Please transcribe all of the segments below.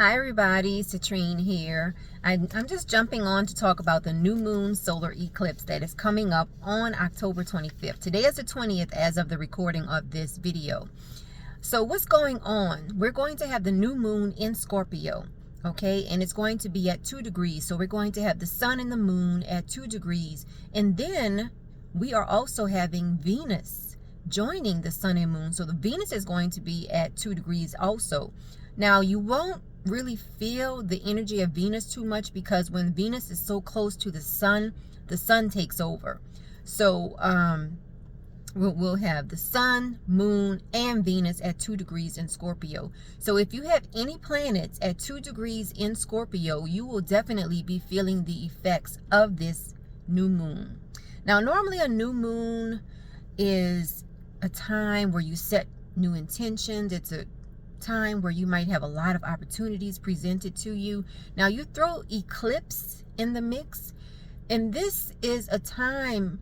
Hi everybody, Citrine here. I'm just jumping on to talk about the new moon solar eclipse that is coming up on October 25th. Today is the 20th as of the recording of this video. So what's going on? We're going to have the new moon in Scorpio, okay? And it's going to be at 2 degrees. So we're going to have the sun and the moon at 2 degrees. And then we are also having Venus joining the sun and moon. So the Venus is going to be at 2 degrees also. Now you won't really feel the energy of Venus too much because when Venus is so close to the sun takes over. So we'll have the sun, moon, and Venus at 2 degrees in Scorpio. So if you have any planets at 2 degrees in Scorpio, you will definitely be feeling the effects of this new moon. Now normally a new moon is a time where you set new intentions. It's a time where you might have a lot of opportunities presented to you. Now you throw eclipse in the mix, and this is a time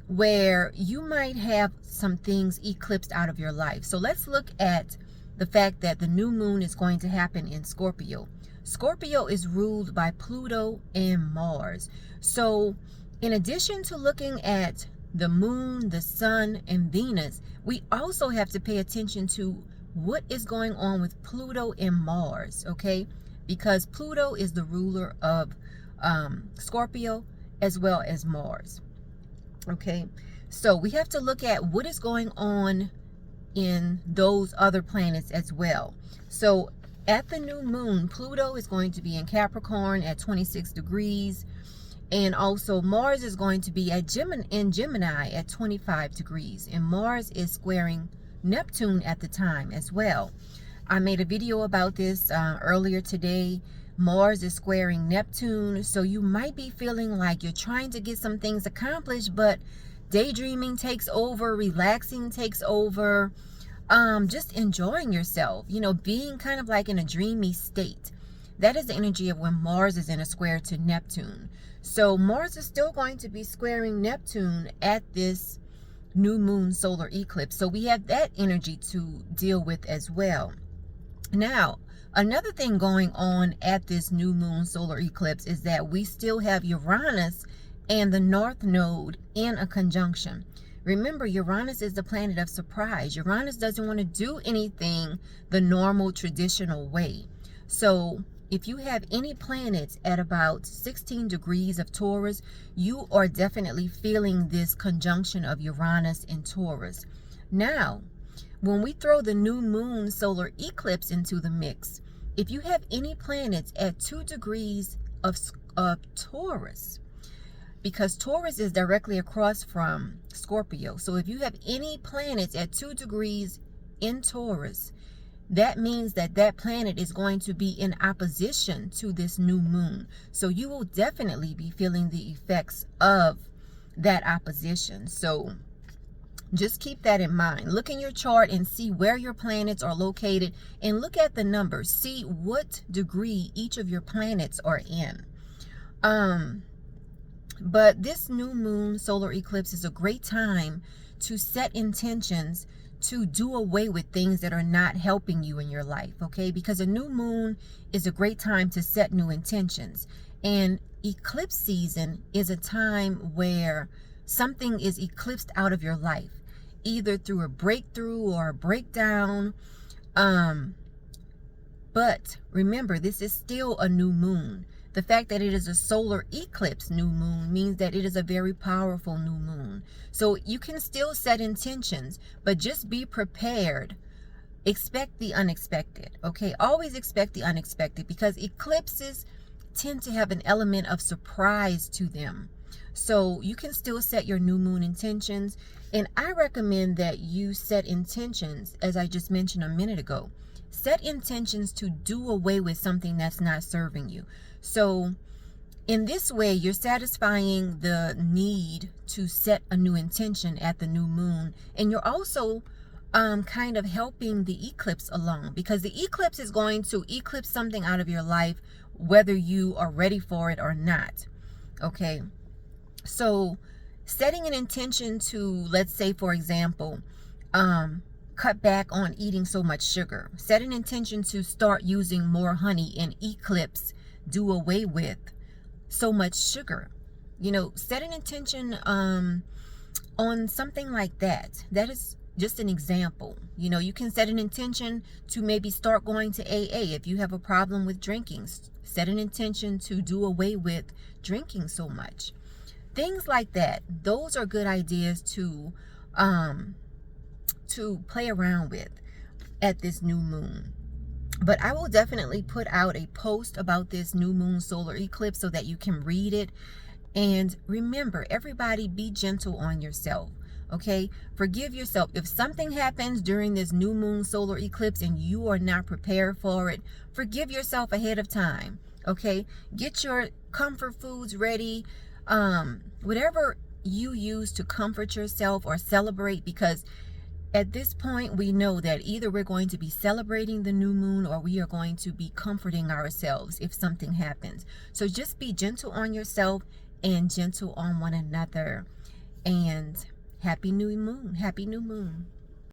where you might have some things eclipsed out of your life. So let's look at the fact that the new moon is going to happen in Scorpio. Scorpio is ruled by Pluto and Mars. So in addition to looking at the moon, the sun, and Venus, we also have to pay attention to what is going on with Pluto and Mars, okay? Because Pluto is the ruler of Scorpio as well as Mars, okay? So we have to look at what is going on in those other planets as well. So at the new moon, Pluto is going to be in Capricorn at 26 degrees. And also Mars is going to be at Gemini at 25 degrees. And Mars is squaring Neptune at the time as well. I made a video about this earlier today. Mars is squaring Neptune, so you might be feeling like you're trying to get some things accomplished, but daydreaming takes over, relaxing takes over, just enjoying yourself, you know, being kind of like in a dreamy state. That is the energy of when Mars is in a square to Neptune. So Mars is still going to be squaring Neptune at this new moon solar eclipse. So we have that energy to deal with as well. Now, another thing going on at this new moon solar eclipse is that we still have Uranus and the North Node in a conjunction. Remember, Uranus is the planet of surprise. Uranus doesn't want to do anything the normal traditional way. So if you have any planets at about 16 degrees of Taurus, you are definitely feeling this conjunction of Uranus and Taurus. Now, when we throw the new moon solar eclipse into the mix, if you have any planets at 2 degrees of Taurus, because Taurus is directly across from Scorpio. So if you have any planets at 2 degrees in Taurus, that means that that planet is going to be in opposition to this new moon. So you will definitely be feeling the effects of that opposition. So just keep that in mind. Look in your chart and see where your planets are located and look at the numbers. See what degree each of your planets are in. But this new moon solar eclipse is a great time to set intentions to do away with things that are not helping you in your life, okay? Because a new moon is a great time to set new intentions. And eclipse season is a time where something is eclipsed out of your life, either through a breakthrough or a breakdown. But remember, this is still a new moon. The fact that it is a solar eclipse new moon means that it is a very powerful new moon. So you can still set intentions, but just be prepared. Expect the unexpected, okay? Always expect the unexpected because eclipses tend to have an element of surprise to them. So you can still set your new moon intentions. And I recommend that you set intentions, as I just mentioned a minute ago. Set intentions to do away with something that's not serving you. So in this way, you're satisfying the need to set a new intention at the new moon. And you're also kind of helping the eclipse along, because the eclipse is going to eclipse something out of your life, whether you are ready for it or not. Okay. So setting an intention to, let's say, for example, cut back on eating so much sugar. Set an intention to start using more honey. In Eclipse, do away with so much sugar. You know, set an intention on something like that. That is just an example. You know, you can set an intention to maybe start going to AA if you have a problem with drinking. Set an intention to do away with drinking so much. Things like that. Those are good ideas to play around with at this new moon. But I will definitely put out a post about this new moon solar eclipse so that you can read it. And remember, everybody, be gentle on yourself. Okay, forgive yourself. If something happens during this new moon solar eclipse and you are not prepared for it, forgive yourself ahead of time. Okay, get your comfort foods ready, whatever you use to comfort yourself or celebrate, because at this point we know that either we're going to be celebrating the new moon or we are going to be comforting ourselves if something happens. So just be gentle on yourself and gentle on one another. And happy new moon. Happy new moon.